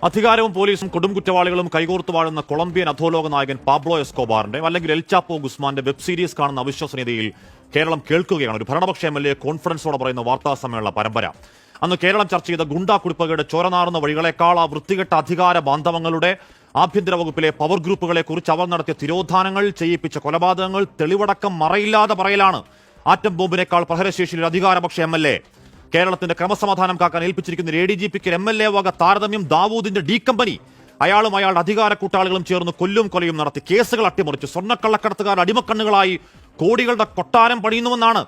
അധികാരവും പോലീസും കൊടും കുറ്റവാളികളും കൈകോർത്തു വാഴുന്ന കൊളംബിയൻ അധോലോക നായകൻ പാബ്ലോ എസ്കോബാറിന്റെ അല്ലെങ്കിൽ എൽ ചാപ്പോ ഗുസ്മാന്റെ വെബ് സീരീസ് കാണുന്ന അവിശ്വസനീയതയിൽ കേരളം കേൾക്കുകയാണ്. ഒരു ഭരണപക്ഷ MLA കോൺഫറൻസോടെ പറയുന്ന വാർത്താ സമ്മേളന പരമ്പര. അന്ന് കേരളം ചർച്ച ചെയ്ത ഗുണ്ടാ കുടിപ്പകയുടെ ചോരനാറുന്ന വഴികളെക്കാൾ ആ വൃത്തികെട്ട അധികാര ബാന്ധവങ്ങളുടെ ആഭ്യന്തര വകുപ്പിലെ പവർ ഗ്രൂപ്പുകളെ കുറിച്ച് അവർ നടത്തിയ തിരോധാനങ്ങൾ, ചെയ്യിപ്പിച്ച കൊലപാതകങ്ങൾ, തെളിവടക്കം മറയില്ലാതെ പറയലാണ്. ആറ്റം ബോംബിനേക്കാൾ പ്രഹരശേഷിയിൽ അധികാരപക്ഷ MLA കേരളത്തിന്റെ ക്രമസമാധാനം കാക്കാൻ ഏൽപ്പിച്ചിരിക്കുന്ന ADGPക്ക് MLA വക താരതമ്യം ദാവൂദിന്റെ ഡി കമ്പനി. അയാളും അയാളുടെ അധികാര കൂട്ടാളികളും ചേർന്ന് കൊല്ലും കൊലയും നടത്തി കേസുകൾ അട്ടിമറിച്ച് സ്വർണ്ണക്കള്ളക്കടത്തുകാർ അടിമക്കണ്ണുകളായി കോടികളുടെ കൊട്ടാരം പണിയുന്നുവെന്നാണ്.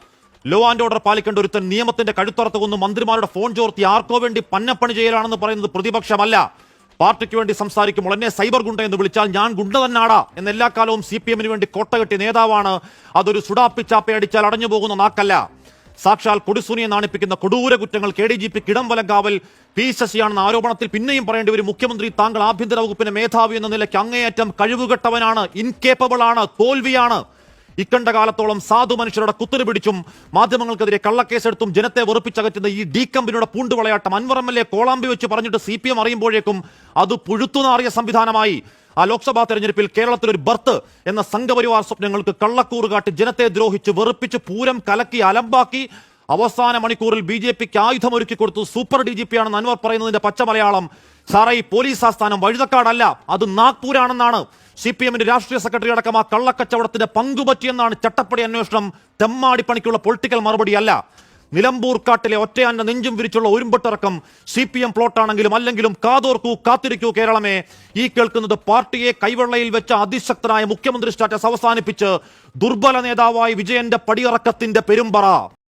ലോ ആൻഡ് ഓർഡർ പാലിക്കേണ്ട ഒരുത്തൻ നിയമത്തിന്റെ കഴുത്തറത്ത് കൊന്നു മന്ത്രിമാരുടെ ഫോൺ ചോർത്തി ആർക്കോ വേണ്ടി പന്നപ്പണി ചെയ്യലാണെന്ന് പറയുന്നത് പ്രതിപക്ഷമല്ല. പാർട്ടിക്ക് വേണ്ടി സംസാരിക്കുമ്പോൾ എന്നെ സൈബർ ഗുണ്ട എന്ന് വിളിച്ചാൽ ഞാൻ ഗുണ്ട തന്നാടാ എന്ന് എല്ലാ കാലവും CPM വേണ്ടി കോട്ടകെട്ടിയ നേതാവാണ്. അതൊരു സുഡാപ്പിച്ചാപ്പ അടിച്ചാൽ അടഞ്ഞു പോകുന്ന നാക്കല്ല. സാക്ഷാൽ കൊടിസുനിയെ നാണിപ്പിക്കുന്ന കൊടൂര കുറ്റങ്ങൾ ADGPക്ക് ഇടം വലങ്കാവൽ P ശശിയാണെന്ന ആരോപണത്തിൽ പിന്നെയും പറയേണ്ടി വരും. മുഖ്യമന്ത്രി താങ്കൾ ആഭ്യന്തര വകുപ്പിന്റെ മേധാവി എന്ന നിലയ്ക്ക് അങ്ങേയറ്റം കഴിവുകെട്ടവനാണ്, ഇൻകേപ്പബിൾ ആണ്, തോൽവിയാണ്. ഇക്കണ്ട കാലത്തോളം സാധു മനുഷ്യരുടെ കുത്തിരി പിടിച്ചും മാധ്യമങ്ങൾക്കെതിരെ കള്ളക്കേസെടുത്തും ജനത്തെ വെറുപ്പിച്ചകറ്റുന്ന ഈ ഡി കമ്പനിയുടെ പൂണ്ടുവളയാട്ടം അൻവർ MLA കോളാമ്പി വെച്ച് പറഞ്ഞിട്ട് CPM അറിയുമ്പോഴേക്കും അത് പുഴുത്തുനാറിയ സംവിധാനമായി. ആ ലോക്സഭാ തെരഞ്ഞെടുപ്പിൽ കേരളത്തിൽ ഒരു ബർത്ത് എന്ന സംഘപരിവാർ സ്വപ്നങ്ങൾക്ക് കള്ളക്കൂറ് കാട്ടി ജനത്തെ ദ്രോഹിച്ച് വെറുപ്പിച്ച് പൂരം കലക്കി അലമ്പാക്കി അവസാന മണിക്കൂറിൽ BJPക്ക് ആയുധമൊരുക്കി കൊടുത്തു സൂപ്പർ DGP ആണെന്ന് അൻവർ പറയുന്നതിന്റെ പച്ച മലയാളം. സാറേ, ഈ പോലീസ് ആസ്ഥാനം വഴുതക്കാടല്ല, അത് നാഗ്പൂരാണെന്നാണ്. CPMന്റെ രാഷ്ട്രീയ സെക്രട്ടറി അടക്കം ആ കള്ളക്കച്ചവടത്തിന്റെ പങ്കുപറ്റിയെന്നാണ് ചട്ടപ്പടി അന്വേഷണം. തെമ്മാടിപ്പണിക്കുള്ള പൊളിറ്റിക്കൽ മറുപടിയല്ല. നിലമ്പൂർ കാട്ടിലെ ഒറ്റയാന്റെ നെഞ്ചും വിരിച്ചുള്ള ഒരുമ്പട്ടിറക്കം CPM പ്ലോട്ടാണെങ്കിലും അല്ലെങ്കിലും കാതോർക്കൂ, കാത്തിരിക്കൂ കേരളമേ. ഈ കേൾക്കുന്നത് പാർട്ടിയെ കൈവെള്ളയിൽ വെച്ച അതിശക്തനായ മുഖ്യമന്ത്രി സ്റ്റാറ്റസ് അവസാനിപ്പിച്ച് ദുർബല നേതാവായി വിജയന്റെ പടിയിറക്കത്തിന്റെ പെരുമ്പറ.